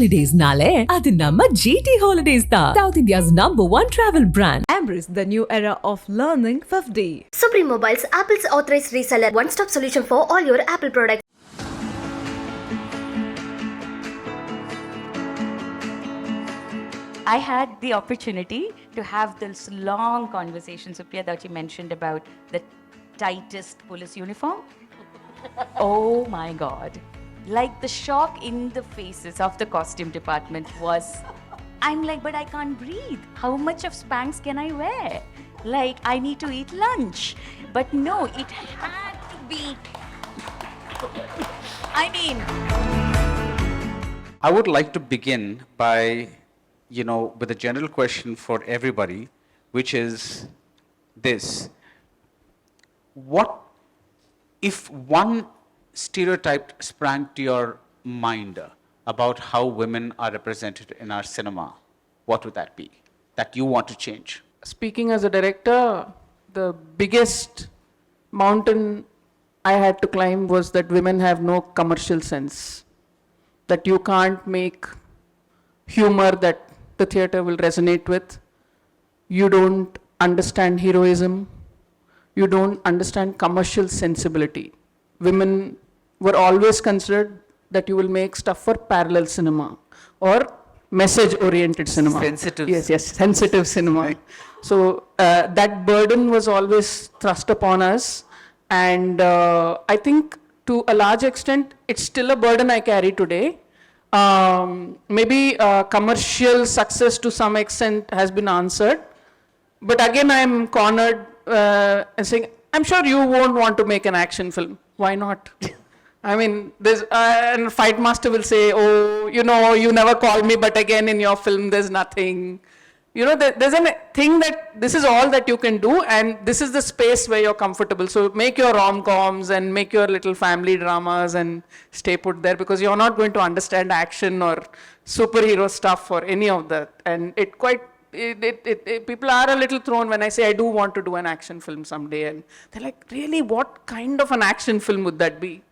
holidays nale, adu namma GT Holidays da. South India's #1 travel brand. Embrace the new era of learning FEFDY. Supreme Mobiles, Apple's authorized reseller, one-stop solution for all your Apple products. I had the opportunity to have this long conversation, Supriya, that you mentioned about the tightest police uniform. Oh my God. Like the shock in the faces of the costume department was, I'm like, but I can't breathe. How much of Spanx can I wear? Like, I need to eat lunch. But no, it had to be. I mean, I would like to begin by, with a general question for everybody, which is this. What if one stereotype sprang to your mind about how women are represented in our cinema? What would that be that you want to change? Speaking as a director, the biggest mountain I had to climb was that women have no commercial sense. That you can't make humor that the theater will resonate with. You don't understand heroism. You don't understand commercial sensibility. Women were always considered that you will make stuff for parallel cinema or message-oriented cinema. Sensitive. Yes, sensitive cinema. Right. So that burden was always thrust upon us. And I think to a large extent, it's still a burden I carry today. Maybe commercial success to some extent has been answered. But again, I'm cornered and saying, I'm sure you won't want to make an action film. Why not? I mean, and Fight Master will say, oh, you never called me, but again, in your film, there's nothing. There's a thing that this is all that you can do, and this is the space where you're comfortable. So make your rom-coms and make your little family dramas and stay put there, because you're not going to understand action or superhero stuff or any of that. And people are a little thrown when I say I do want to do an action film someday, and they're like, really, what kind of an action film would that be?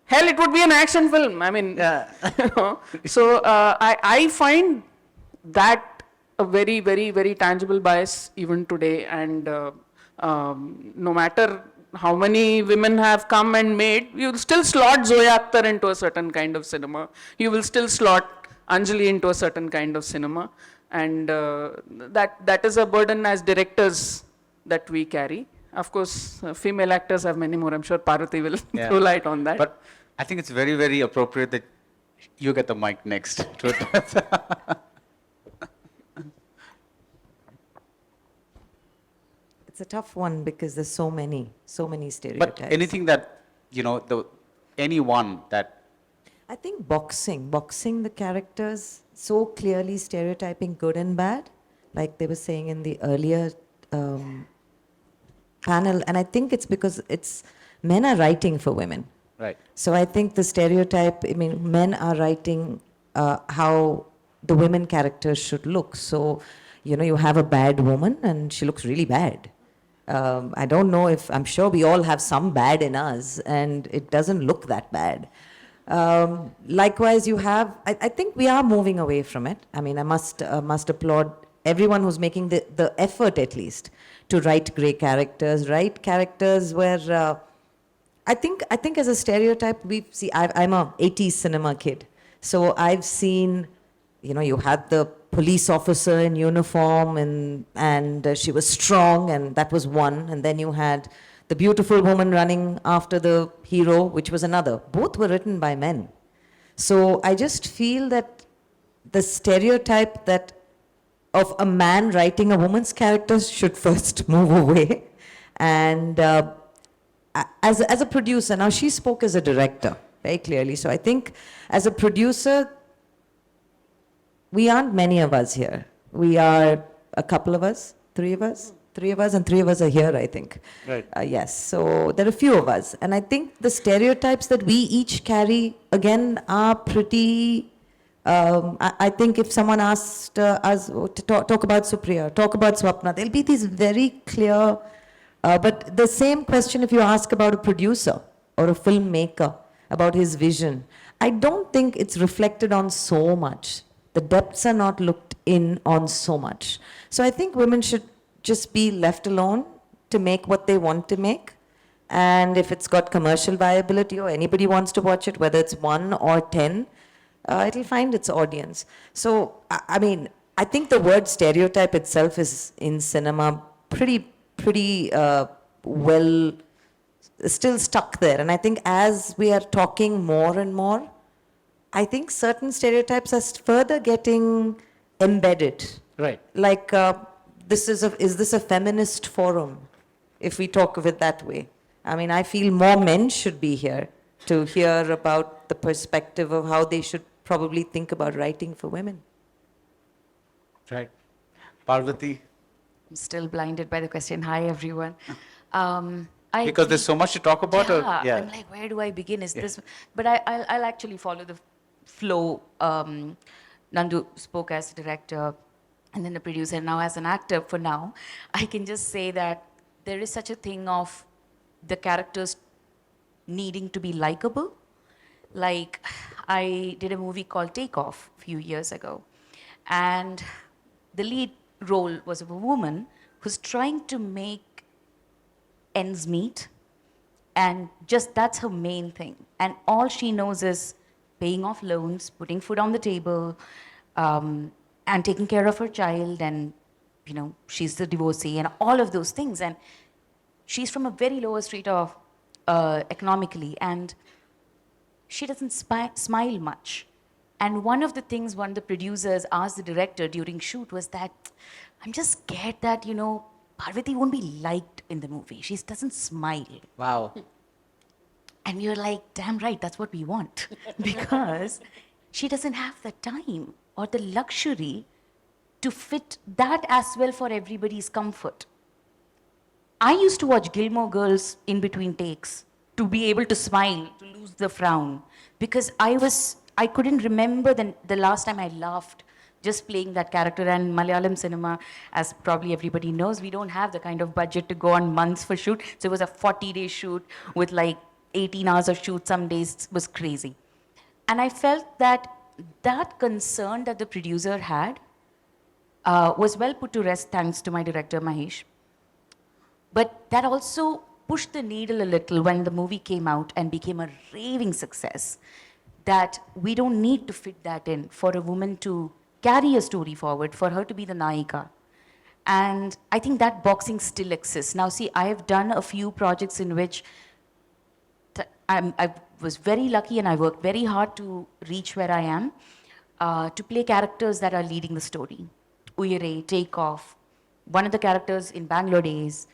Hell, it would be an action film. I mean, So I find that a very, very, very tangible bias even today. And no matter how many women have come and made, you'll still slot Zoya Akhtar into a certain kind of cinema. You will still slot Anjali into a certain kind of cinema. And that is a burden as directors that we carry. Of course, female actors have many more. I'm sure Parvathy will throw light on that. But I think it's very, very appropriate that you get the mic next to it. It's a tough one because there's so many stereotypes. But anything that, anyone that... I think boxing the characters so clearly stereotyping good and bad, like they were saying in the earlier panel. And I think it's because men are writing for women. Right. So I think the stereotype, men are writing how the women characters should look. So, you have a bad woman and she looks really bad. I don't know I'm sure we all have some bad in us and it doesn't look that bad. Likewise, you have, I think we are moving away from it. I must applaud everyone who's making the effort at least to write great characters, write characters where, I think as a stereotype, I'm a 80s cinema kid. So I've seen, you had the police officer in uniform and she was strong, and that was one. And then you had the beautiful woman running after the hero, which was another. Both were written by men. So I just feel that the stereotype of a man writing a woman's character should first move away. And as a producer, now she spoke as a director very clearly. So I think as a producer, we aren't many of us here. We are a couple of us, three of us, and three of us are here, I think. Right. Yes, so there are a few of us. And I think the stereotypes that we each carry, again, are pretty... I think if someone asked us to talk about Supriya, talk about Swapna, there'll be these very clear... but the same question if you ask about a producer or a filmmaker, about his vision. I don't think it's reflected on so much. The depths are not looked in on so much. So I think women should just be left alone to make what they want to make. And if it's got commercial viability or anybody wants to watch it, whether it's 1 or 10, it'll find its audience. So, I mean, I think the word stereotype itself is in cinema pretty well still stuck there. And I think as we are talking more and more, I think certain stereotypes are further getting embedded. Right. Like, is this a feminist forum, if we talk of it that way? I mean, I feel more men should be here to hear about the perspective of how they should probably think about writing for women. Right. Parvathy, I'm still blinded by the question. Hi, everyone. because there's so much to talk about. Yeah, I'm like, where do I begin? Is this? But I'll actually follow the flow. Nandu spoke as a director, and then a producer. Now, as an actor, for now, I can just say that there is such a thing of the characters needing to be likable. Like, I did a movie called Take Off a few years ago, and the lead role was of a woman who's trying to make ends meet, and just that's her main thing. And all she knows is paying off loans, putting food on the table, and taking care of her child, and she's the divorcee and all of those things. And she's from a very lower street of economically, and she doesn't smile much. And one of the things one of the producers asked the director during shoot was that, I'm just scared that, Parvathy won't be liked in the movie. She doesn't smile. Wow. And you're like, damn right, that's what we want. Because she doesn't have the time or the luxury to fit that as well for everybody's comfort. I used to watch Gilmore Girls in between takes to be able to smile, to lose the frown. Because I couldn't remember the last time I laughed just playing that character. And Malayalam cinema, as probably everybody knows, we don't have the kind of budget to go on months for shoot. So it was a 40-day shoot with like 18 hours of shoot. Some days was crazy. And I felt that concern that the producer had was well put to rest, thanks to my director, Mahesh. But that also pushed the needle a little when the movie came out and became a raving success, that we don't need to fit that in for a woman to carry a story forward, for her to be the Naika. And I think that boxing still exists. Now, see, I have done a few projects in which I was very lucky and I worked very hard to reach where I am, to play characters that are leading the story. Uyere, Take Off, one of the characters in Bangalore Days.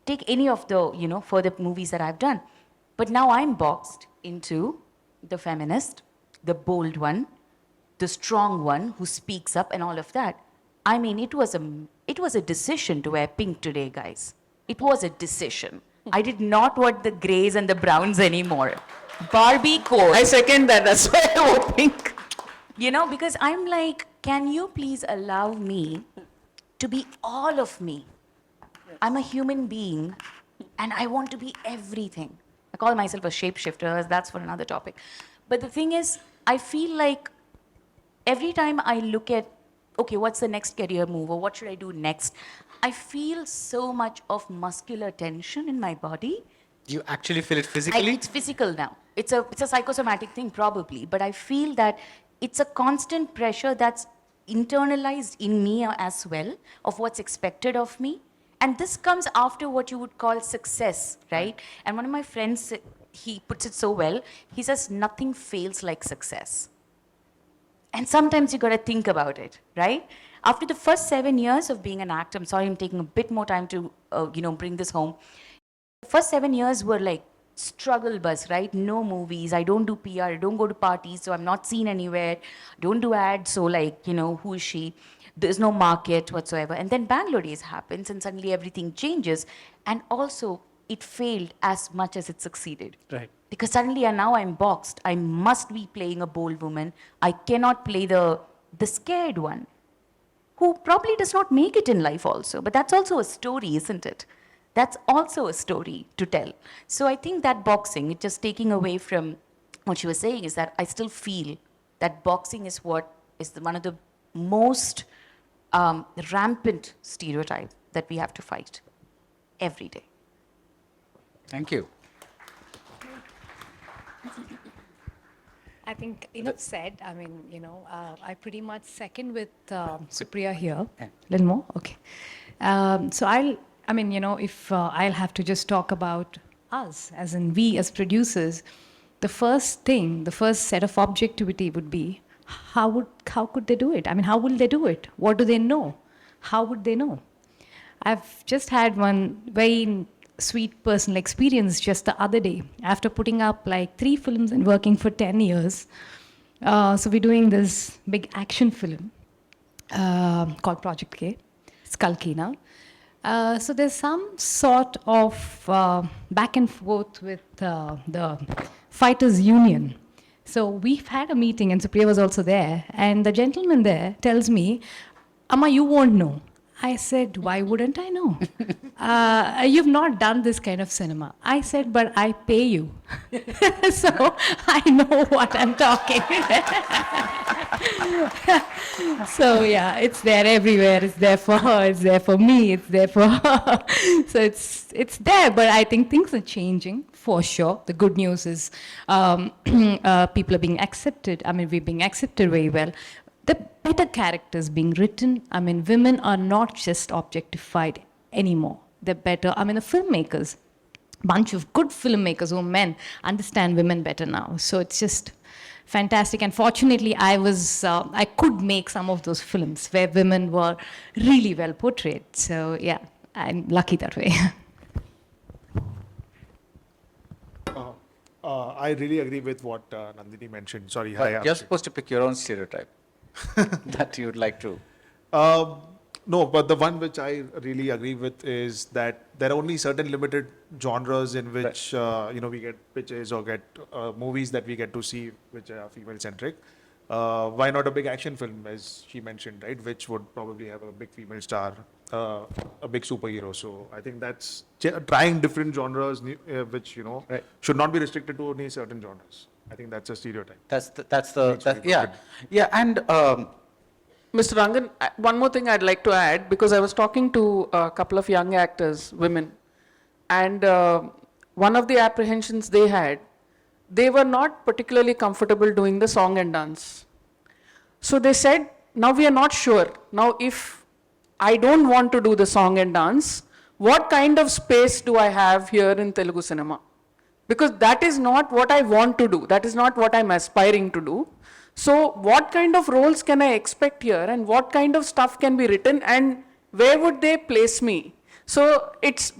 Take any of the, further movies that I've done. But now I'm boxed into the feminist, the bold one, the strong one who speaks up and all of that. I mean, it was a decision to wear pink today, guys. It was a decision. I did not want the grays and the browns anymore. Barbie code. I second that. That's why I wore pink. Because I'm like, can you please allow me to be all of me? I'm a human being, and I want to be everything. I call myself a shapeshifter. That's for another topic. But the thing is, I feel like every time I look at, okay, what's the next career move, or what should I do next, I feel so much of muscular tension in my body. You actually feel it physically? It's physical now. It's a psychosomatic thing, probably. But I feel that it's a constant pressure that's internalized in me as well, of what's expected of me. And this comes after what you would call success, right? And one of my friends, he puts it so well. He says, nothing fails like success. And sometimes you got to think about it, right? After the first 7 years of being an actor, I'm sorry I'm taking a bit more time to, bring this home. The first 7 years were like struggle bus, right? No movies, I don't do PR, I don't go to parties, so I'm not seen anywhere. Don't do ads, so like, who is she? There's no market whatsoever. And then Bangalore Days happens and suddenly everything changes. And also, it failed as much as it succeeded. Right. Because suddenly now I'm boxed. I must be playing a bold woman. I cannot play the scared one, who probably does not make it in life also. But that's also a story, isn't it? That's also a story to tell. So I think that boxing, it's just taking away from what she was saying is that I still feel that boxing is what is one of the most rampant stereotype that we have to fight every day. Thank you. I think enough said. I mean, I pretty much second with Supriya here. A little more? Okay. So if I'll have to just talk about us, as in we as producers, the first set of objectivity would be, how could they do it? I mean, how will they do it? What do they know? How would they know? I've just had one very sweet personal experience just the other day. After putting up like 3 films and working for 10 years, so we're doing this big action film called Project K. It's Kalki now. So there's some sort of back and forth with the Fighters Union. So we've had a meeting, and Supriya was also there, and the gentleman there tells me, Amma, you won't know. I said, why wouldn't I know? You've not done this kind of cinema. I said, but I pay you. So I know what I'm talking. So yeah, it's there everywhere. It's there for her, it's there for me, it's there for her. So it's there, but I think things are changing for sure. The good news is people are being accepted. I mean, we're being accepted very well. The better characters being written. I mean, women are not just objectified anymore. They're better. I mean, the filmmakers, bunch of good filmmakers who are men, understand women better now. So it's just fantastic. And fortunately, I could make some of those films where women were really well portrayed. So yeah, I'm lucky that way. I really agree with what Nandini mentioned. Sorry, hi. You're supposed to pick your own stereotype that you'd like to. No, but the one which I really agree with is that there are only certain limited genres in which we get pitches or get movies that we get to see which are female centric. Why not a big action film, as she mentioned, right? Which would probably have a big female star, a big superhero. So I think that's trying different genres, which should not be restricted to only certain genres. I think that's a stereotype. Yeah, and Mr. Rangan, one more thing I'd like to add, because I was talking to a couple of young actors, women, and one of the apprehensions they had, they were not particularly comfortable doing the song and dance. So they said, now we are not sure. Now if I don't want to do the song and dance, what kind of space do I have here in Telugu cinema? Because that is not what I want to do. That is not what I'm aspiring to do. So what kind of roles can I expect here, and what kind of stuff can be written, and where would they place me? So it's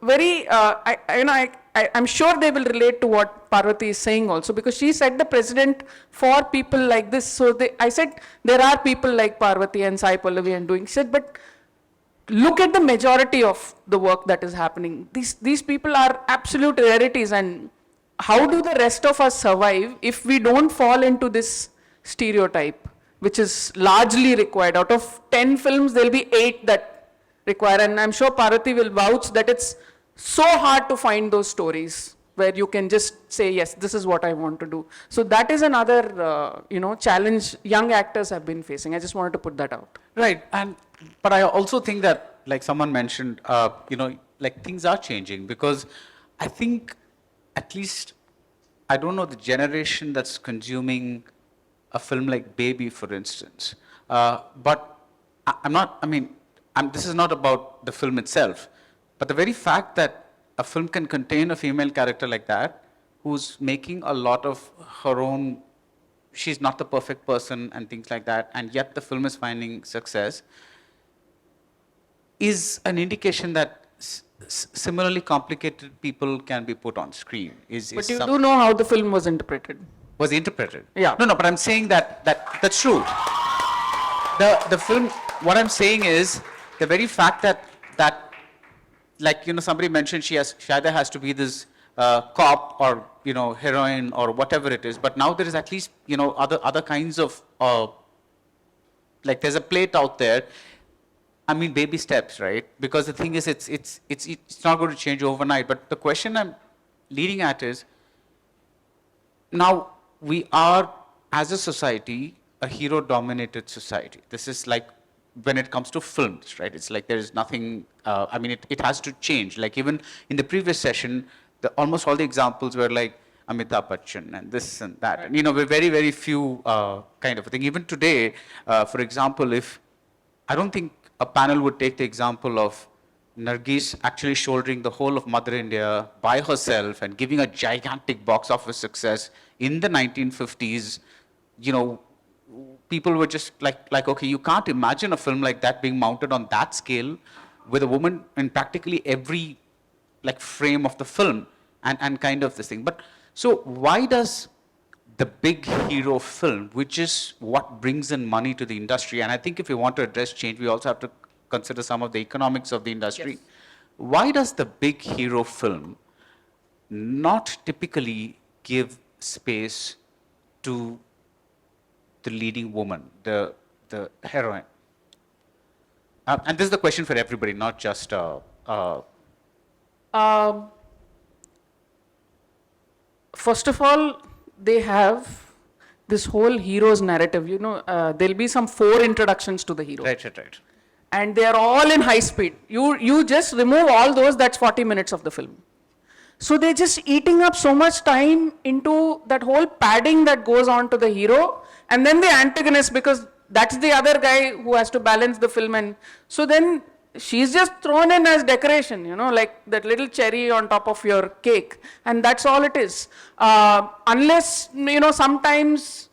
very, I'm sure they will relate to what Parvathy is saying also, because she said the president for people like this. So I said, there are people like Parvathy and Sai Pallavi and doing. She said, but look at the majority of the work that is happening. These people are absolute rarities, and how do the rest of us survive if we don't fall into this stereotype, which is largely required? Out of 10 films, there'll be 8 that require, and I'm sure Parvathy will vouch that it's so hard to find those stories where you can just say, yes, this is what I want to do. So that is another, challenge young actors have been facing. I just wanted to put that out. Right, but I also think that, like someone mentioned, things are changing, because I think, at least, I don't know the generation that's consuming a film like Baby, for instance. But this is not about the film itself, but the very fact that a film can contain a female character like that, who's making a lot of her own, she's not the perfect person and things like that, and yet the film is finding success, is an indication that similarly complicated people can be put on screen. But you do know how the film was interpreted. Was interpreted? Yeah. No, but I'm saying that's true. The film, what I'm saying is, the very fact that somebody mentioned she either has to be this cop or, heroine or whatever it is, but now there is at least, other kinds of, there's a plate out there. I mean, baby steps, right? Because the thing is, it's not going to change overnight. But the question I'm leading at is, now we are, as a society, a hero-dominated society. This is like when it comes to films, right? It's like there is nothing. I mean, it has to change. Like even in the previous session, almost all the examples were like Amitabh Bachchan and this and that, and we're very few kind of a thing. Even today, for example, if I don't think a panel would take the example of Nargis actually shouldering the whole of Mother India by herself and giving a gigantic box office success in the 1950s. People were just like, okay, you can't imagine a film like that being mounted on that scale with a woman in practically every frame of the film and kind of this thing. But so why does the big hero film, which is what brings in money to the industry, and I think if we want to address change, we also have to consider some of the economics of the industry. Yes. Why does the big hero film not typically give space to the leading woman, the heroine? And this is the question for everybody, not just... First of all, they have this whole hero's narrative. There'll be some 4 introductions to the hero. Right. And they are all in high speed. You just remove all those, that's 40 minutes of the film. So they're just eating up so much time into that whole padding that goes on to the hero, and then the antagonist, because that's the other guy who has to balance the film. And so then she's just thrown in as decoration, like that little cherry on top of your cake, and that's all it is. Unless, sometimes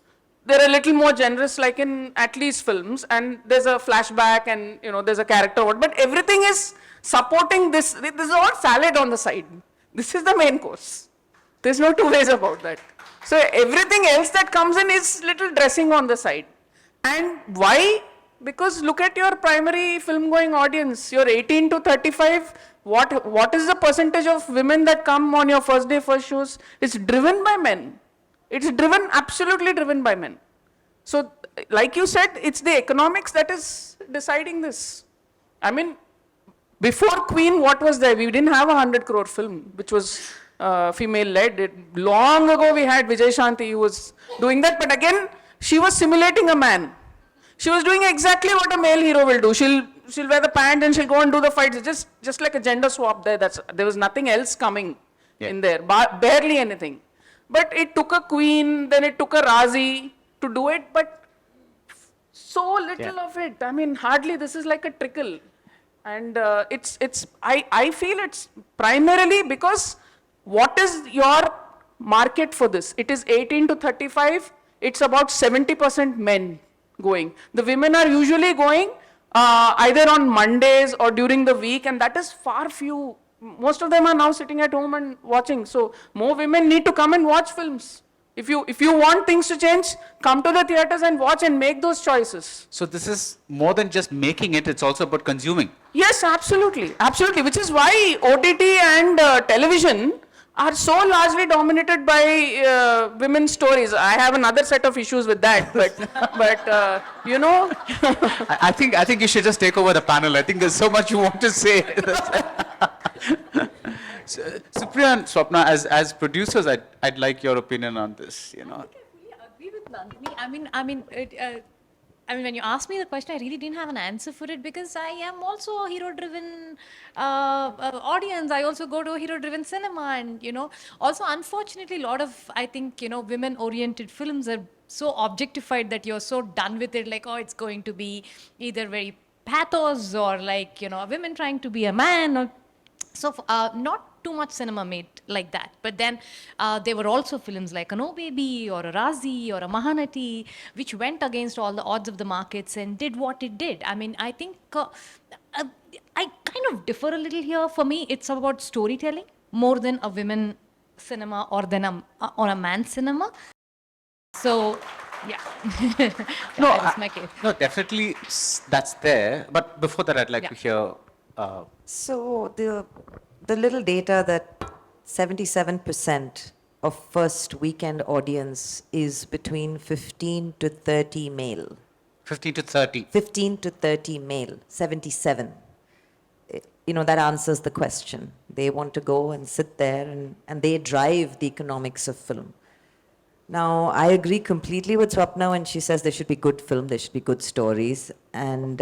they're a little more generous, like in Attlee's films, and there's a flashback and, there's a character, but everything is supporting this. This is all salad on the side. This is the main course. There's no two ways about that. So everything else that comes in is little dressing on the side. And why? Because look at your primary film going audience, your 18 to 35, what is the percentage of women that come on your first day, first shows? It's driven by men. It's absolutely driven by men. So, like you said, it's the economics that is deciding this. I mean, before Queen, what was there? We didn't have a 100 crore film, which was female-led. Long ago, we had Vijay Shanti who was doing that, but again, she was simulating a man. She was doing exactly what a male hero will do. She'll wear the pant and she'll go and do the fights. It's just like a gender swap there. There was nothing else coming in there, barely anything. But it took a Queen, then it took a Razi to do it, but so little of it. I mean, hardly. This is like a trickle. And I feel it's primarily because what is your market for this? It is 18 to 35. It's about 70% men going. The women are usually going either on Mondays or during the week, and that is far few. Most of them are now sitting at home and watching. So more women need to come and watch films. If you want things to change, come to the theaters and watch and make those choices. So this is more than just making it, it's also about consuming. Yes, absolutely. Absolutely. Which is why OTT and television are so largely dominated by women's stories. I have another set of issues with that, but I think you should just take over the panel. I think there's so much you want to say. So, Supriya and Swapna, as producers, I'd like your opinion on this. I think I fully agree with Nandini. I mean, when you asked me the question, I really didn't have an answer for it because I am also a hero-driven audience. I also go to a hero-driven cinema, and also unfortunately, a lot of women-oriented films are so objectified that you're so done with it. Like, oh, it's going to be either very pathos or like women trying to be a man. Or so not too much cinema made like that. But then there were also films like an Oh Baby or a Razi or a Mahanati, which went against all the odds of the markets and did what it did. I mean, I think I kind of differ a little here. For me, it's about storytelling more than a women cinema or than a man cinema. So, yeah. That's my case. No, definitely that's there. But before that, I'd like to hear... So the little data that 77% of first weekend audience is between 15 to 30 male. 15 to 30. 15 to 30 male, 77. That answers the question. They want to go and sit there and they drive the economics of film. Now, I agree completely with Swapna when she says there should be good film, there should be good stories. And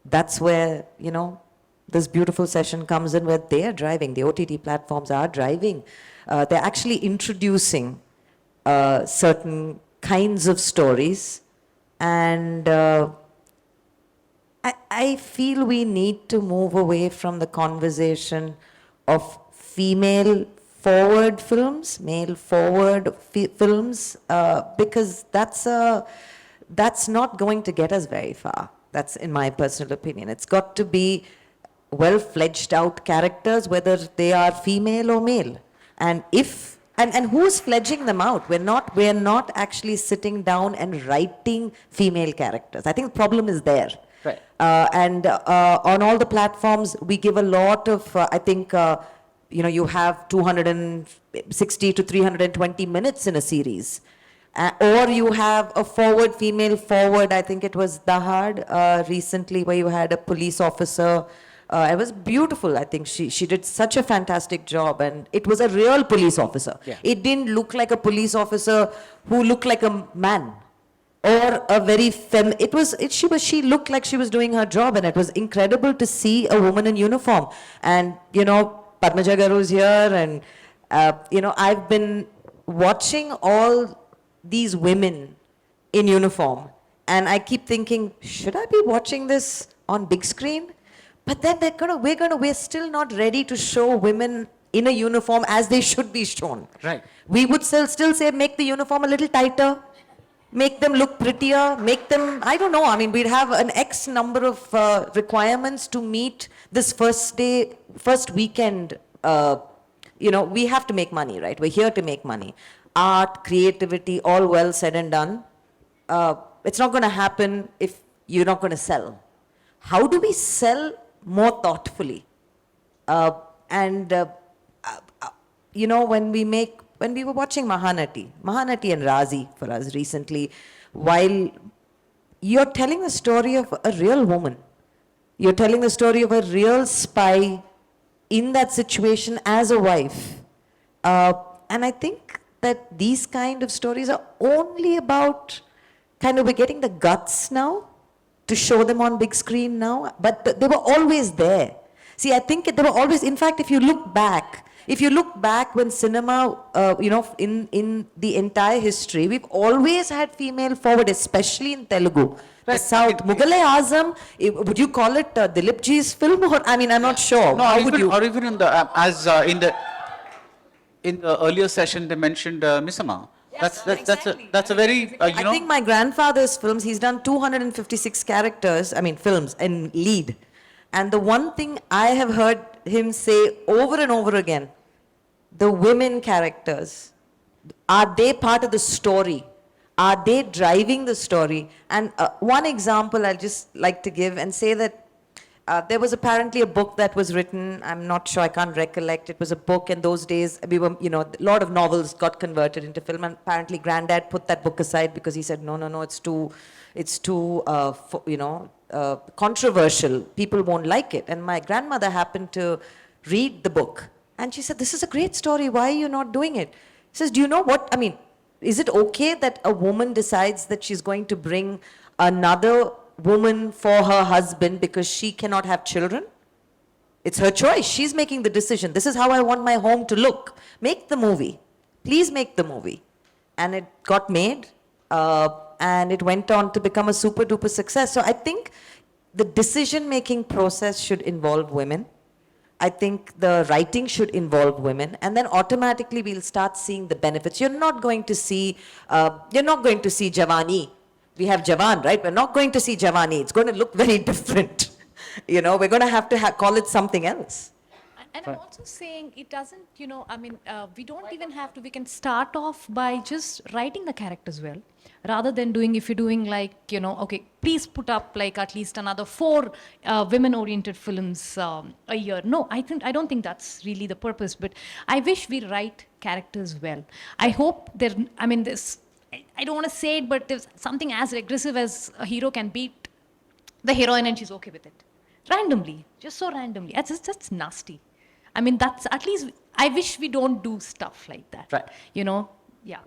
that's where, this beautiful session comes in where they are driving. The OTT platforms are driving. They're actually introducing certain kinds of stories. And I feel we need to move away from the conversation of female forward films, male forward films, because that's not going to get us very far. That's in my personal opinion. It's got to be well-fledged out characters, whether they are female or male. And and who's fledging them out? We're not actually sitting down and writing female characters. I think the problem is there. Right. And on all the platforms, we give a lot of, I think, you have 260 to 320 minutes in a series. Or you have a female forward, I think it was Dahad recently, where you had a police officer. It was beautiful. I think she did such a fantastic job, and it was a real police officer. Yeah. It didn't look like a police officer who looked like a man or a very she looked like she was doing her job, and it was incredible to see a woman in uniform. And Padmaja Garu's here, and I've been watching all these women in uniform, and I keep thinking, should I be watching this on big screen? But then we're still not ready to show women in a uniform as they should be shown. Right. We would still say, make the uniform a little tighter, make them look prettier, make them, I don't know, I mean, we'd have an X number of requirements to meet this first weekend. We have to make money, right? We're here to make money. Art, creativity, all well said and done. It's not going to happen if you're not going to sell. How do we sell more thoughtfully? When we were watching Mahanati and Razi for us recently, while you're telling the story of a real woman, you're telling the story of a real spy in that situation as a wife. And I think that these kind of stories are only about we're getting the guts now to show them on big screen now, but they were always there. See, I think they were always, in fact, if you look back when cinema, in the entire history, we've always had female forward, especially in Telugu. The South, Mughal-e-Azam, would you call it Dilip Ji's film? Or, I mean, I'm not sure. No, How would you? or even in the in the earlier session they mentioned Misama. That's a very I think my grandfather's films, he's done 256 characters, films in lead. And the one thing I have heard him say over and over again, the women characters, are they part of the story? Are they driving the story? And one example I'll just like to give and say that there was apparently a book that was written, I'm not sure, I can't recollect. It was a book in those days, a lot of novels got converted into film, and apparently Granddad put that book aside because he said, no, it's too controversial. People won't like it. And my grandmother happened to read the book, and she said, this is a great story. Why are you not doing it? He says, do you know what, is it okay that a woman decides that she's going to bring another woman for her husband because she cannot have children? It's her choice. She's making the decision. This is how I want my home to look. Make the movie. Please make the movie. And it got made, and it went on to become a super duper success. So I think the decision-making process should involve women. I think the writing should involve women, and then automatically we'll start seeing the benefits. You're not going to see Javani. We have Jawan, right? We're not going to see Javani. It's going to look very different. We're going to have to call it something else. And I'm also saying it doesn't, we don't even have to, we can start off by just writing the characters well, rather than if you're doing okay, please put up at least another 4 women-oriented films a year. No, I don't think that's really the purpose, but I wish we write characters well. I hope I don't want to say it, but there's something as aggressive as a hero can beat the heroine and she's okay with it. Randomly, just so randomly. That's nasty. That's at least, I wish we don't do stuff like that. Right. Yeah.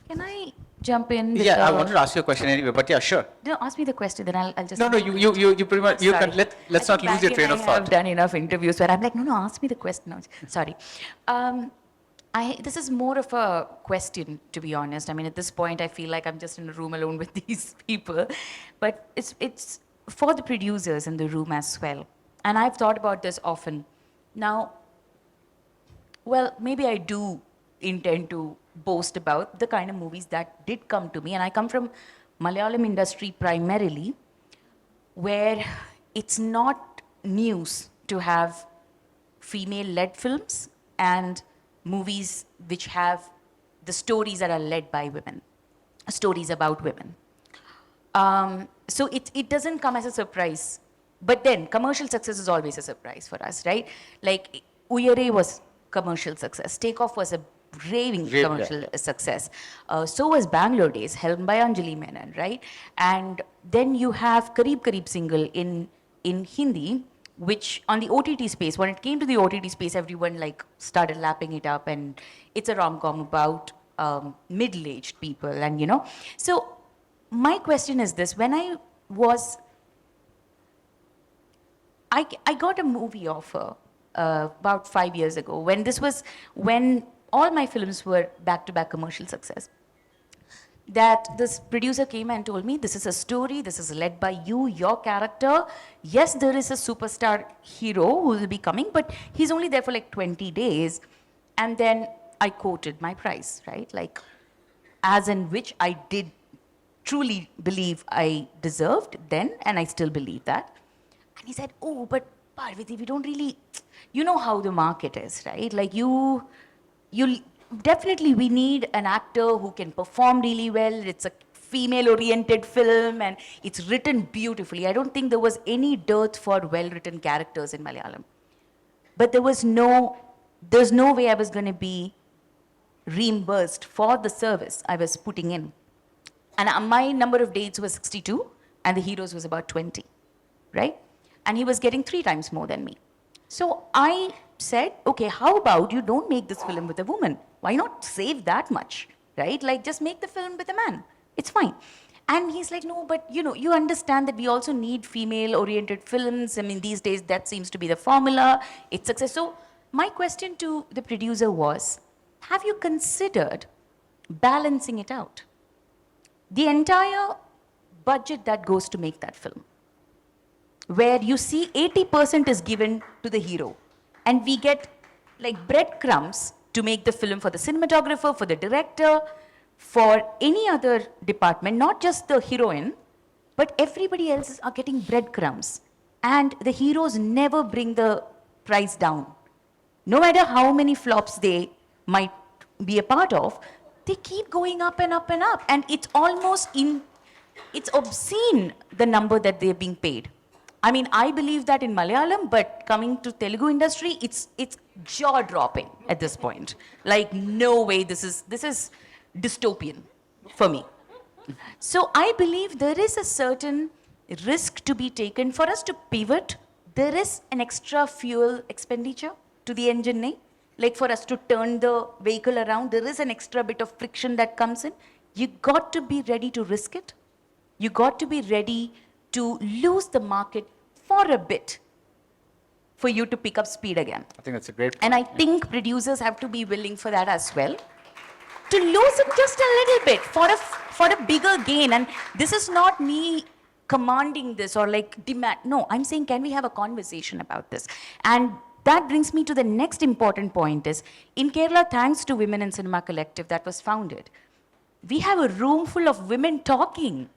Can I jump in? With Yeah, I the- wanted to ask you a question anyway, but yeah, sure. No, ask me the question, then I'll just. No, you pretty much, you Sorry. can, let's I not think lose your Maggie train and of I have thought. done enough interviews where I'm like, no, ask me the question. No, sorry. This is more of a question, to be honest. I mean, at this point, I feel like I'm just in a room alone with these people. But it's for the producers in the room as well. And I've thought about this often. Now, well, maybe I do intend to boast about the kind of movies that did come to me. And I come from Malayalam industry primarily, where it's not news to have female-led films and movies which have the stories that are led by women, stories about women. So it doesn't come as a surprise. But then commercial success is always a surprise for us, right? Like Uyare was commercial success. Takeoff was a raving Great, commercial success. So was Bangalore Days, helmed by Anjali Menon, right? And then you have Kareeb Kareeb single in Hindi, which on the OTT space, when it came to the OTT space, everyone like started lapping it up, and it's a rom-com about middle-aged people, and you know. So my question is this: when I got a movie offer about 5 years ago, when all my films were back-to-back commercial success, that this producer came and told me, this is a story, this is led by you, your character. Yes, there is a superstar hero who will be coming, but he's only there for like 20 days. And then I quoted my price, right? Like, as in which I did truly believe I deserved then, and I still believe that. And he said, oh, but Parvathy, we don't really, you know how the market is, right? Like you definitely, we need an actor who can perform really well. It's a female-oriented film and it's written beautifully. I don't think there was any dearth for well-written characters in Malayalam. But there's no way I was going to be reimbursed for the service I was putting in. And my number of dates was 62 and the hero's was about 20, right? And he was getting 3 times more than me. So I said, okay, how about you don't make this film with a woman? Why not save that much, right? Like just make the film with a man. It's fine. And he's like, no, but you know, you understand that we also need female-oriented films. I mean, these days that seems to be the formula. It's success. So my question to the producer was, have you considered balancing it out? The entire budget that goes to make that film, where you see 80% is given to the hero, and we get like breadcrumbs to make the film for the cinematographer, for the director, for any other department, not just the heroine, but everybody else are getting breadcrumbs. And the heroes never bring the price down. No matter how many flops they might be a part of, they keep going up and up and up. And it's almost it's obscene, the number that they're being paid. I mean, I believe that in Malayalam, but coming to Telugu industry, it's jaw-dropping at this point. Like, no way, this is dystopian for me. So I believe there is a certain risk to be taken for us to pivot. There is an extra fuel expenditure to the engine, like for us to turn the vehicle around, there is an extra bit of friction that comes in. You got to be ready to risk it. You got to be ready to lose the market for a bit for you to pick up speed again. I think that's a great point. And I think producers have to be willing for that as well. To lose it just a little bit for a bigger gain. And this is not me commanding this or like demand. No, I'm saying, can we have a conversation about this? And that brings me to the next important point is, in Kerala, thanks to Women in Cinema Collective that was founded, we have a room full of women talking.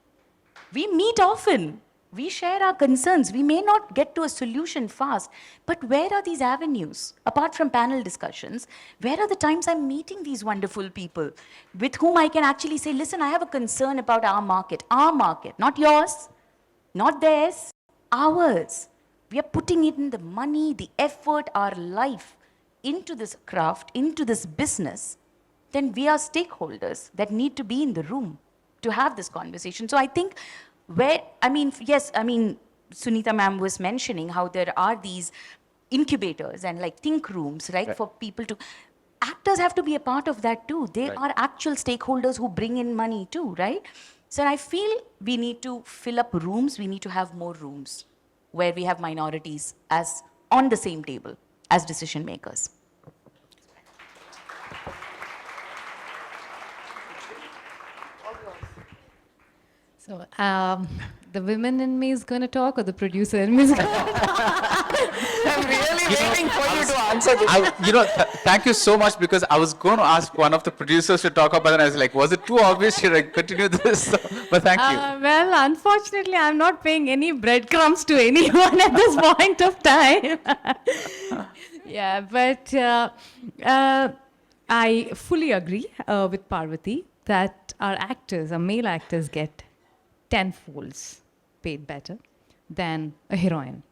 We meet often. We share our concerns. We may not get to a solution fast, but where are these avenues? Apart from panel discussions, where are the times I'm meeting these wonderful people with whom I can actually say, listen, I have a concern about our market, not yours, not theirs, ours. We are putting in the money, the effort, our life into this craft, into this business. Then we are stakeholders that need to be in the room to have this conversation. So I think Sunita ma'am was mentioning how there are these incubators and like think rooms, right? For people to actors have to be a part of that too. They Right. are actual stakeholders who bring in money too, right? So I feel we need to fill up rooms. We need to have more rooms where we have minorities as on the same table as decision makers. So the women in me is going to talk, or the producer in me is going to I'm really waiting for you to answer this. Thank you so much, because I was going to ask one of the producers to talk about it, and I was like, was it too obvious? Should I continue this? But thank you. Well, unfortunately, I'm not paying any breadcrumbs to anyone at this point of time. Yeah, but I fully agree with Parvathy that our male actors get tenfolds paid better than a heroine.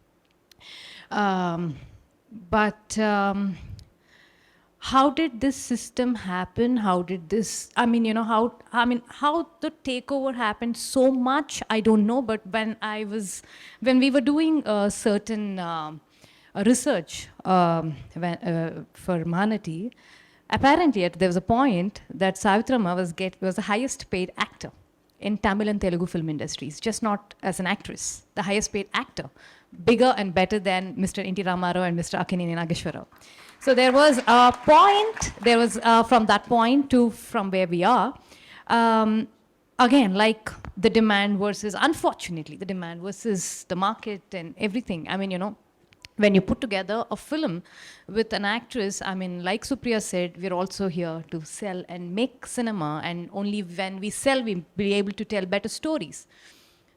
But how did this system happen? How did this, how the takeover happened so much, I don't know. But when we were doing certain research for Mahanati, apparently there was a point that Savitrama was the highest paid actor in Tamil and Telugu film industries, just not as an actress, the highest paid actor, bigger and better than Mr. N.T. Ramarao and Mr. Akkineni Nageshwarao. So there was a point, from that point to from where we are, again, like the demand versus, unfortunately, the demand versus the market and everything. When you put together a film with an actress, like Supriya said, we're also here to sell and make cinema, and only when we sell, we'll be able to tell better stories.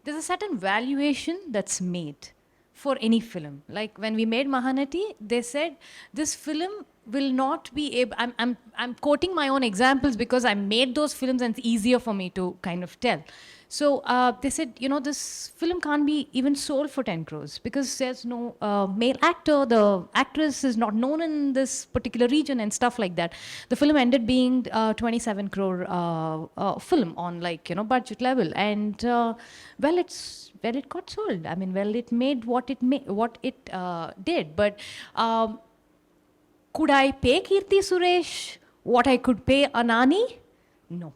There's a certain valuation that's made for any film. Like when we made Mahanati, they said this film will not be able, I'm quoting my own examples because I made those films and it's easier for me to kind of tell. So they said, this film can't be even sold for 10 crores because there's no male actor, the actress is not known in this particular region and stuff like that. The film ended being 27 crore film on budget level. And it got sold. It made what it did. But could I pay Kirti Suresh what I could pay Anani? No.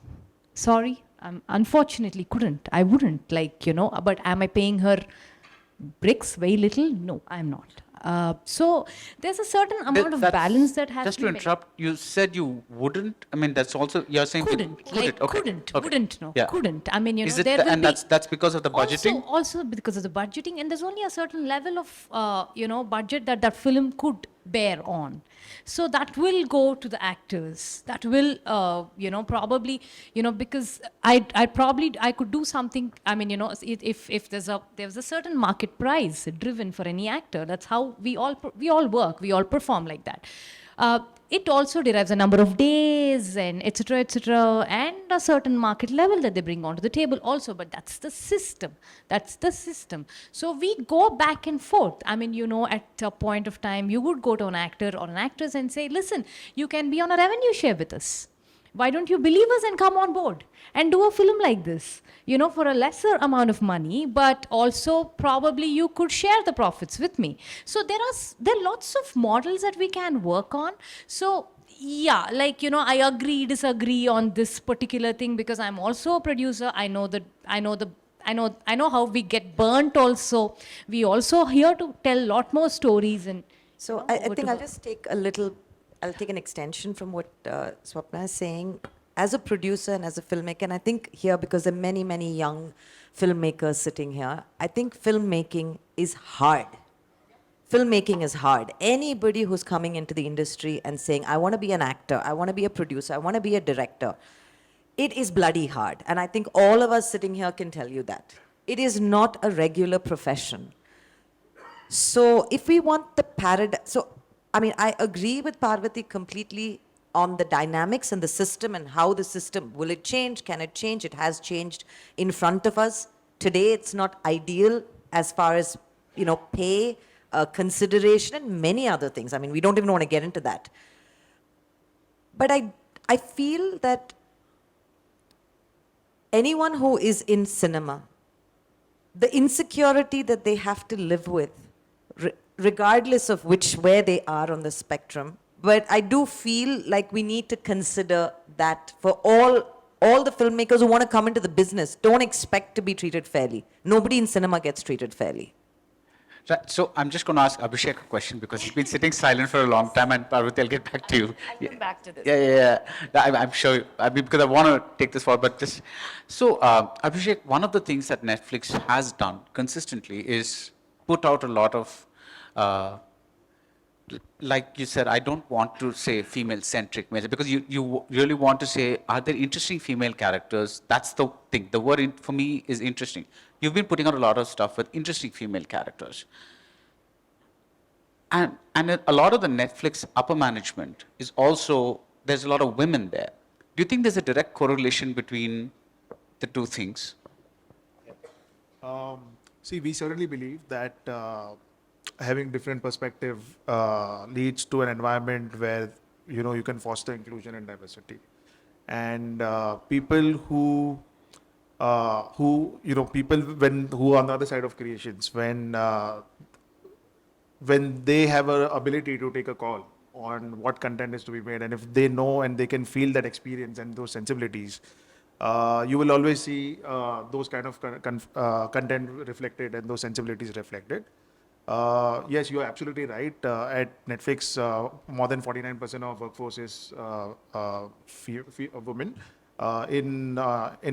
Sorry. Unfortunately couldn't. I wouldn't, but am I paying her bricks very little? No, I'm not. So there's a certain amount of balance that has Just to be to interrupt, you said you wouldn't. That's also, you're saying couldn't. Okay. Couldn't. Okay. Wouldn't, no. Yeah. Couldn't. Is it that's because of the budgeting? Also because of the budgeting, and there's only a certain level of budget that film could bear on. So that will go to the actors. That will probably because I could do something. If there's a certain market price driven for any actor, that's how we all work. We all perform like that. It also derives a number of days and etc., and a certain market level that they bring onto the table also. But that's the system. So we go back and forth. At a point of time, you would go to an actor or an actress and say, listen, you can be on a revenue share with us. Why don't you believe us and come on board and do a film like this, for a lesser amount of money, but also probably you could share the profits with me. So there are lots of models that we can work on. So yeah, I agree, disagree on this particular thing because I'm also a producer. I know how we get burnt also. We also here to tell a lot more stories. And So I think I'll take an extension from what Swapna is saying. As a producer and as a filmmaker, and I think here, because there are many, many young filmmakers sitting here, I think filmmaking is hard. Filmmaking is hard. Anybody who's coming into the industry and saying, I want to be an actor, I want to be a producer, I want to be a director, it is bloody hard. And I think all of us sitting here can tell you that. It is not a regular profession. So if we want the paradigm, I agree with Parvathy completely on the dynamics and the system and how the system, will it change? Can it change? It has changed in front of us. Today, it's not ideal as far as, pay, consideration and many other things. We don't even want to get into that. But I feel that anyone who is in cinema, the insecurity that they have to live with, regardless of where they are on the spectrum, But I do feel like we need to consider that for all the filmmakers who want to come into the business, don't expect to be treated fairly. Nobody in cinema gets treated fairly. Right. So I'm just going to ask Abhishek a question because he's been sitting silent for a long time, and Parvathy, I'll get back to you. I'll come back to this. Yeah. I'm sure. I mean, because I want to take this forward, but just so Abhishek, one of the things that Netflix has done consistently is put out a lot of, like you said, I don't want to say female-centric message because you really want to say, are there interesting female characters? That's the thing. The word for me is interesting. You've been putting out a lot of stuff with interesting female characters. And a lot of the Netflix upper management is also, there's a lot of women there. Do you think there's a direct correlation between the two things? See, we certainly believe that having different perspective leads to an environment where you can foster inclusion and diversity, and people who people who are on the other side of creations, when they have an ability to take a call on what content is to be made, and if they know and they can feel that experience and those sensibilities, you will always see those kind of content reflected and those sensibilities reflected. Yes, you are absolutely right. At Netflix, more than 49% of workforce is women. In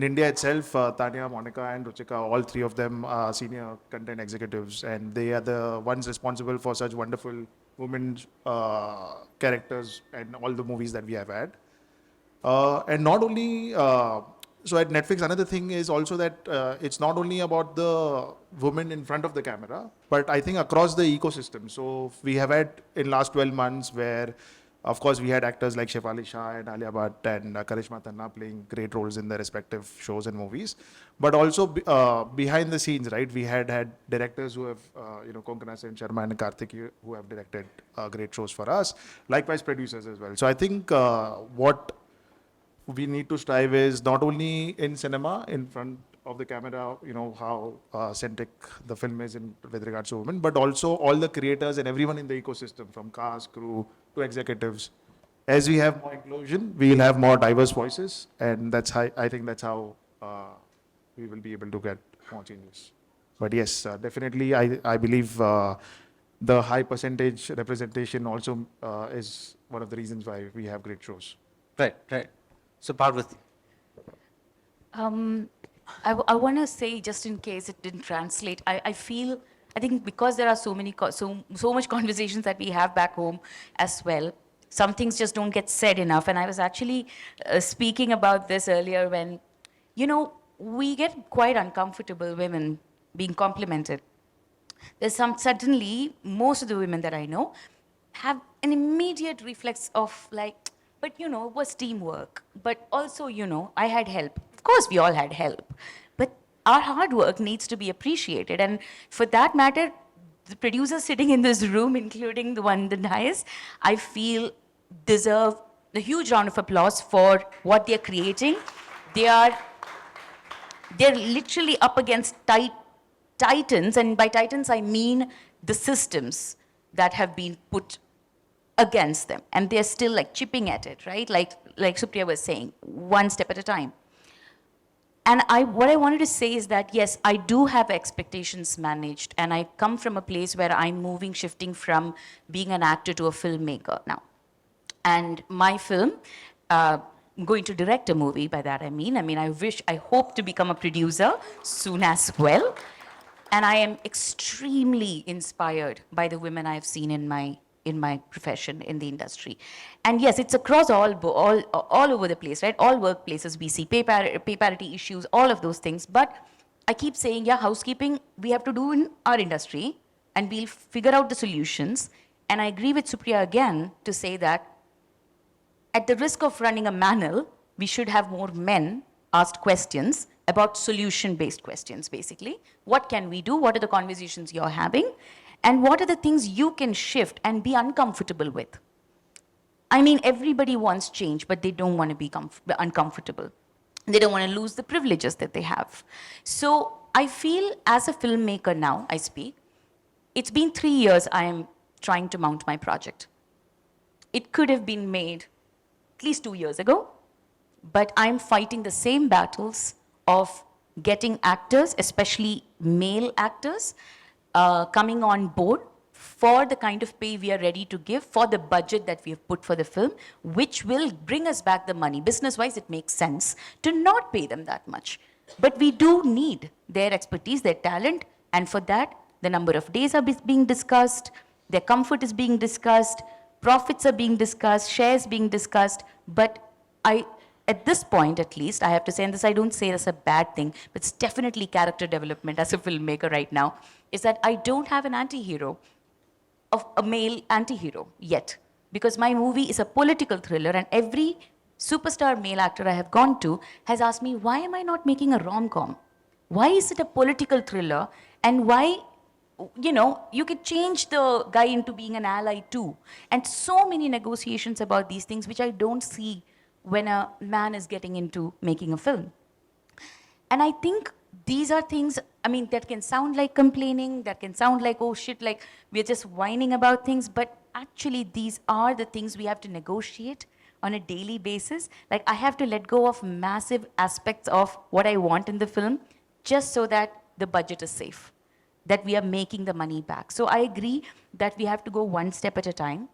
India itself, Tanya, Monica, and Ruchika, all three of them are senior content executives, and they are the ones responsible for such wonderful women characters and all the movies that we have had. And not only, so at Netflix, another thing is also that it's not only about the women in front of the camera, but I think across the ecosystem. So we have had in last 12 months where, of course, we had actors like Shefali Shah and Alia Bhatt and Karishma Tanna playing great roles in their respective shows and movies. But also behind the scenes, right? We had directors who have, Konkana Sen Sharma and Karthik, who have directed great shows for us. Likewise, producers as well. So I think what we need to strive is not only in cinema, in front of the camera, how centric the film is with regards to women, but also all the creators and everyone in the ecosystem, from cast, crew to executives. As we have more inclusion, we will have more diverse voices, and I think that's how we will be able to get more changes. But yes, definitely, I believe the high percentage representation also is one of the reasons why we have great shows. Right. So Parvathy. I want to say, just in case it didn't translate, I think because there are so much conversations that we have back home as well, some things just don't get said enough. And I was actually speaking about this earlier when, we get quite uncomfortable, women being complimented. Suddenly, most of the women that I know have an immediate reflex of like, but it was teamwork. But also, I had help. Of course, we all had help. But our hard work needs to be appreciated. And for that matter, the producers sitting in this room, including the one, the highest, I feel deserve a huge round of applause for what they're creating. They're literally up against titans. And by titans, I mean the systems that have been put against them, and they're still like chipping at it, right? Like Supriya was saying, one step at a time. And what I wanted to say is that yes, I do have expectations managed, and I come from a place where I'm shifting from being an actor to a filmmaker now. And my film, I'm going to direct a movie. By that I mean I hope to become a producer soon as well. And I am extremely inspired by the women I've seen in my profession, in the industry. And yes, it's across all over the place, right? All workplaces, we see pay parity issues, all of those things. But I keep saying, housekeeping, we have to do in our industry, and we'll figure out the solutions. And I agree with Supriya again to say that at the risk of running a manual, we should have more men asked questions about solution-based questions, basically. What can we do? What are the conversations you're having? And what are the things you can shift and be uncomfortable with? I mean, everybody wants change, but they don't want to be uncomfortable. They don't want to lose the privileges that they have. So I feel as a filmmaker now, I speak, it's been 3 years I am trying to mount my project. It could have been made at least 2 years ago, but I'm fighting the same battles of getting actors, especially male actors, coming on board for the kind of pay we are ready to give for the budget that we have put for the film, which will bring us back the money. Business-wise, it makes sense to not pay them that much. But we do need their expertise, their talent, and for that, the number of days are being discussed, their comfort is being discussed, profits are being discussed, shares being discussed, but at this point at least, I have to say, and this I don't say as a bad thing, but it's definitely character development as a filmmaker right now, is that I don't have an anti-hero, of a male anti-hero yet. Because my movie is a political thriller and every superstar male actor I have gone to has asked me, why am I not making a rom-com? Why is it a political thriller? And why, you could change the guy into being an ally too. And so many negotiations about these things, which I don't see when a man is getting into making a film. And I think these are things, that can sound like complaining, that can sound like, oh shit, like we're just whining about things, but actually these are the things we have to negotiate on a daily basis. Like I have to let go of massive aspects of what I want in the film just so that the budget is safe, that we are making the money back. So I agree that we have to go one step at a time,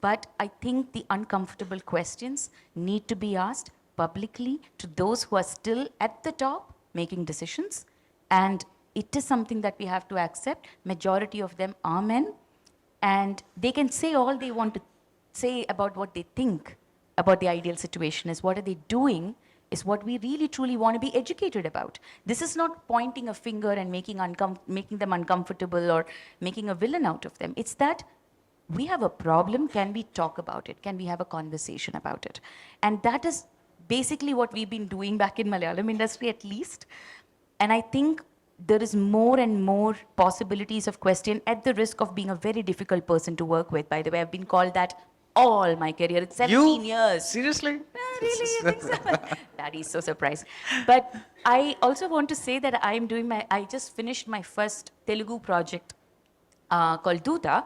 but I think the uncomfortable questions need to be asked publicly to those who are still at the top making decisions. And it is something that we have to accept. Majority of them are men, and they can say all they want to say about what they think about the ideal situation is. What are they doing is what we really truly want to be educated about. This is not pointing a finger and making them uncomfortable or making a villain out of them. It's that we have a problem. Can we talk about it? Can we have a conversation about it? And that is basically what we've been doing back in Malayalam industry at least. And I think there is more and more possibilities of question at the risk of being a very difficult person to work with. By the way, I've been called that all my career. It's 17 years. Seriously? Really? You think so? Daddy's so surprised. But I also want to say that I just finished my first Telugu project called Duta,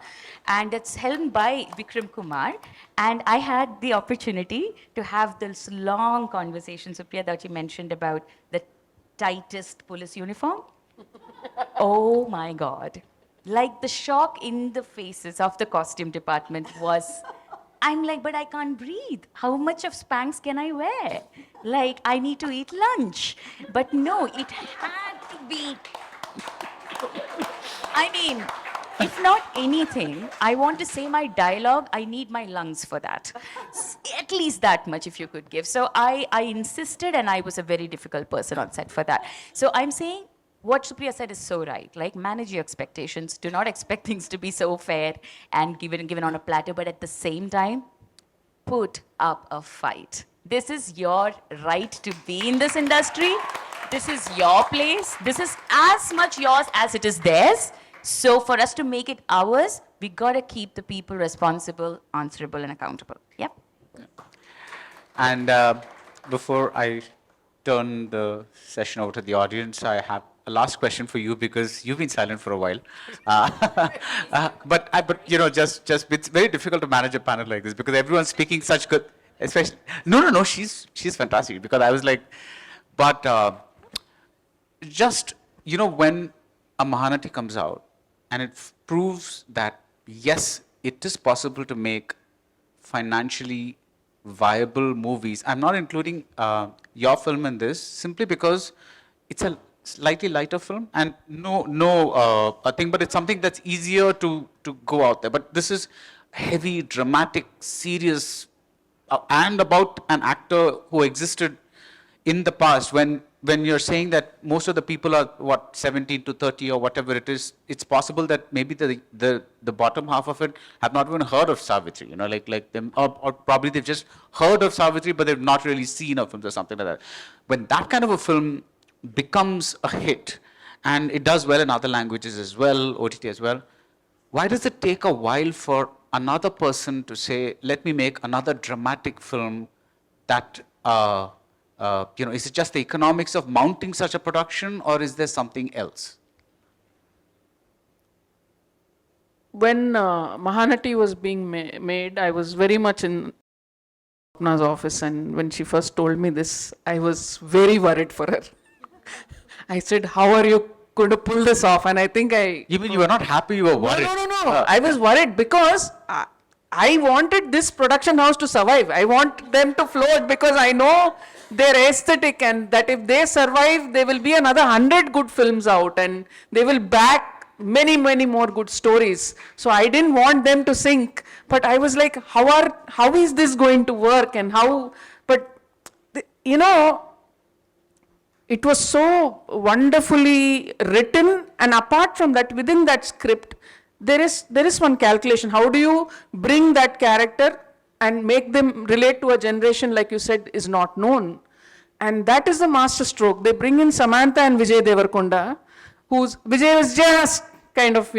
and it's helmed by Vikram Kumar. And I had the opportunity to have this long conversation, Supriya, that you mentioned about the tightest police uniform. Oh my God. Like the shock in the faces of the costume department was, I'm like, but I can't breathe. How much of Spanx can I wear? Like, I need to eat lunch. But no, it had to be. If not anything, I want to say my dialogue, I need my lungs for that. At least that much if you could give. So I insisted, and I was a very difficult person on set for that. So I'm saying what Supriya said is so right. Like, manage your expectations. Do not expect things to be so fair and given on a platter, but at the same time, put up a fight. This is your right to be in this industry. This is your place. This is as much yours as it is theirs. So for us to make it ours, we got to keep the people responsible, answerable, and accountable. Yep. And before I turn the session over to the audience, I have a last question for you because you've been silent for a while. But it's very difficult to manage a panel like this because everyone's speaking such good, especially, no, she's fantastic because I was like, but when a Mahanati comes out and it proves that, yes, it is possible to make financially viable movies. I'm not including your film in this simply because it's a slightly lighter film and a thing, but it's something that's easier to go out there. But this is heavy, dramatic, serious, and about an actor who existed in the past. When you're saying that most of the people are 17 to 30 or whatever it is, it's possible that maybe the bottom half of it have not even heard of Savitri, like them, or probably they've just heard of Savitri, but they've not really seen her films or something like that. When that kind of a film becomes a hit, and it does well in other languages as well, OTT as well, why does it take a while for another person to say, let me make another dramatic film that, is it just the economics of mounting such a production, or is there something else? when Mahanati was being made, I was very much in Swapna's office, and when she first told me this, I was very worried for her. I said, how are you going to pull this off? And I think You mean you were not happy, you were worried? No. I was worried because I wanted this production house to survive. I want them to float because I know their aesthetic, and that if they survive, there will be another 100 good films out, and they will back many more good stories. So I didn't want them to sink, but I was like, how is this going to work, and how, but you know, it was so wonderfully written, and apart from that, within that script, there is one calculation. How do you bring that character and make them relate to a generation, like you said, is not known? And that is the master stroke. They bring in Samantha and Vijay Devarkonda, Vijay was just kind of,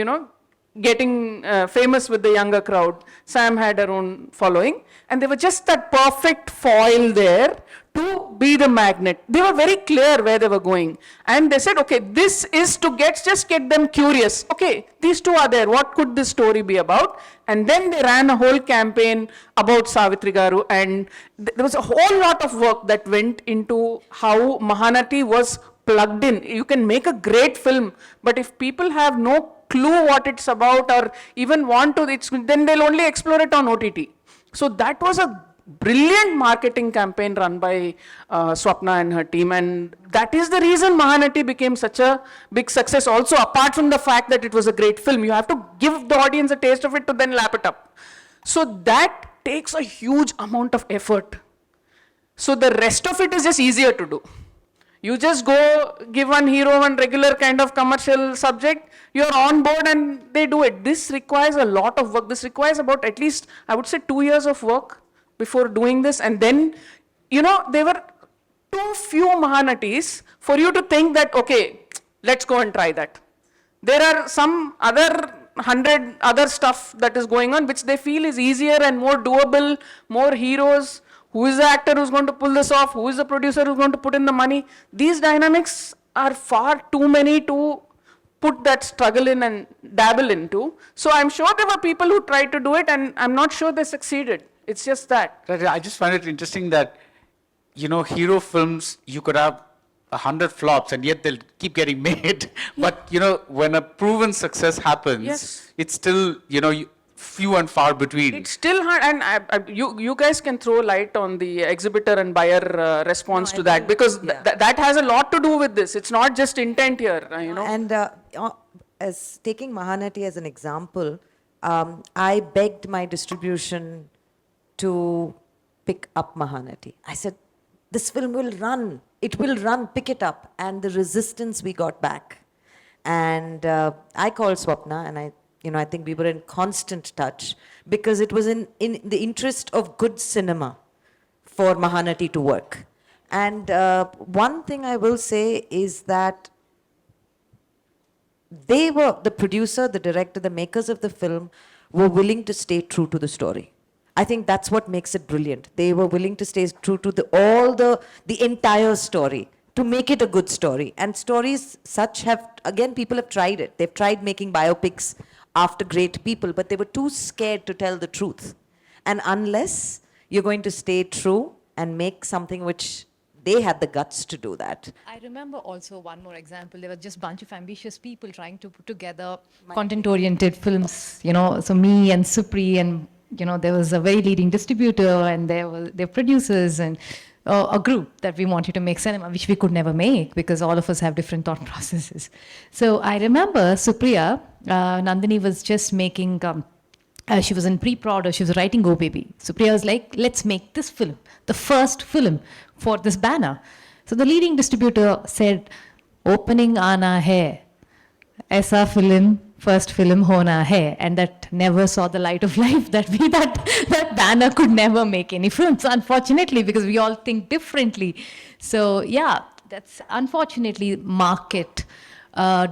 getting famous with the younger crowd. Sam had her own following, and they were just that perfect foil there to be the magnet. They were very clear where they were going, and they said, okay, this is to just get them curious. Okay, these two are there, what could this story be about? And then they ran a whole campaign about Savitri Garu, and there was a whole lot of work that went into how Mahanati was plugged in. You can make a great film, but if people have no clue what it's about, or even want to, then they'll only explore it on OTT. So that was a brilliant marketing campaign run by Swapna and her team, and that is the reason Mahanati became such a big success. Also, apart from the fact that it was a great film, you have to give the audience a taste of it to then lap it up. So that takes a huge amount of effort. So the rest of it is just easier to do. You just go give one hero one regular kind of commercial subject, you're on board and they do it. This requires a lot of work. This requires about at least, I would say, 2 years of work before doing this. And then, there were too few Mahanatis for you to think that, okay, let's go and try that. There are some other 100 other stuff that is going on, which they feel is easier and more doable, more heroes. Who is the actor who's going to pull this off? Who is the producer who's going to put in the money? These dynamics are far too many to put that struggle in and dabble into. So I'm sure there were people who tried to do it, and I'm not sure they succeeded. It's just that. I just find it interesting that, hero films, you could have 100 flops and yet they'll keep getting made. But, when a proven success happens, Yes. it's still, few and far between. It's still hard, and you guys can throw light on the exhibitor and buyer response to that, because that has a lot to do with this. It's not just intent here, And as taking Mahanati as an example, I begged my distribution to pick up Mahanati. I said, this film will run. It will run, pick it up. And the resistance we got back. And I called Swapna, and I think we were in constant touch, because it was in the interest of good cinema for Mahanati to work. And one thing I will say is that the producer, the director, the makers of the film were willing to stay true to the story. I think that's what makes it brilliant. They were willing to stay true to the entire story, to make it a good story. And stories such people have tried it. They've tried making biopics after great people, but they were too scared to tell the truth. And unless you're going to stay true and make something which they had the guts to do that. I remember also one more example. There were just a bunch of ambitious people trying to put together content-oriented films, so me and Supri, and, there was a very leading distributor, and there were producers, and a group that we wanted to make cinema, which we could never make because all of us have different thought processes. So I remember Supriya, Nandini was just making, she was in pre-prod, she was writing Go Baby. Supriya was like, let's make this film, the first film for this banner. So the leading distributor said, opening aana hai, aisa film, first film hona hai, and that never saw the light of life. That banner could never make any films, unfortunately, because we all think differently. So yeah, that's unfortunately market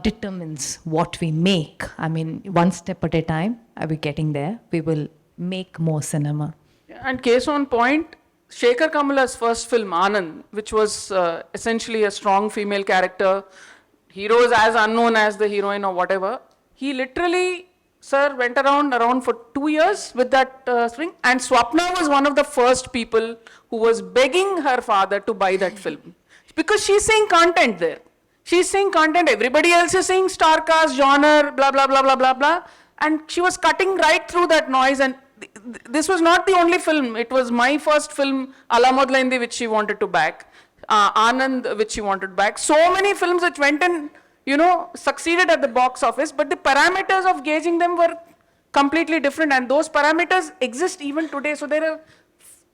determines what we make. I mean, one step at a time. Are we getting there? We will make more cinema. And case on point, Shekhar Kamala's first film, Anand, which was essentially a strong female character, heroes as unknown as the heroine or whatever, he literally sir went around for 2 years with that thing, and Swapna was one of the first people who was begging her father to buy that film. Because she's saying content there. She's saying content, everybody else is saying star cast, genre, blah, blah, blah, blah, blah, blah. And she was cutting right through that noise, and this was not the only film. It was my first film, Ala Modlaindi, which she wanted to back. Anand, which she wanted back. So many films which went and, succeeded at the box office, but the parameters of gauging them were completely different, and those parameters exist even today. So there are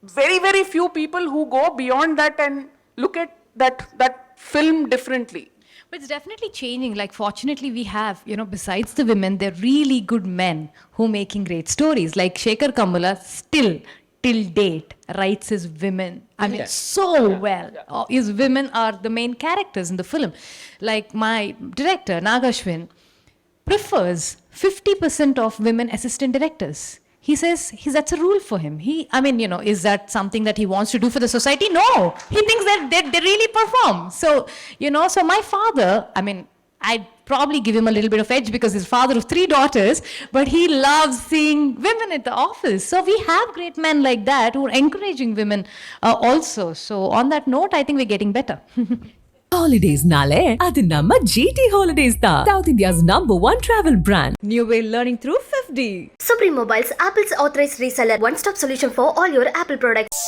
very, very few people who go beyond that and look at that film differently. But it's definitely changing. Like, fortunately, we have, besides the women, there are really good men who are making great stories. Like Shekhar Kamala still, till date, writes his women. I mean, so well. His women are the main characters in the film. Like my director, Nagashwin, prefers 50% of women assistant directors. He says that's a rule for him. Is that something that he wants to do for the society? No, he thinks that they really perform. So, so my father, I'd probably give him a little bit of edge because he's father of 3 daughters, but he loves seeing women at the office. So we have great men like that who are encouraging women also. So on that note, I think we're getting better. Holidays nale, adu namma GT Holidays da. South India's #1 travel brand. New way learning through FEFDY. Supreme Mobiles, Apple's authorized reseller, one-stop solution for all your Apple products.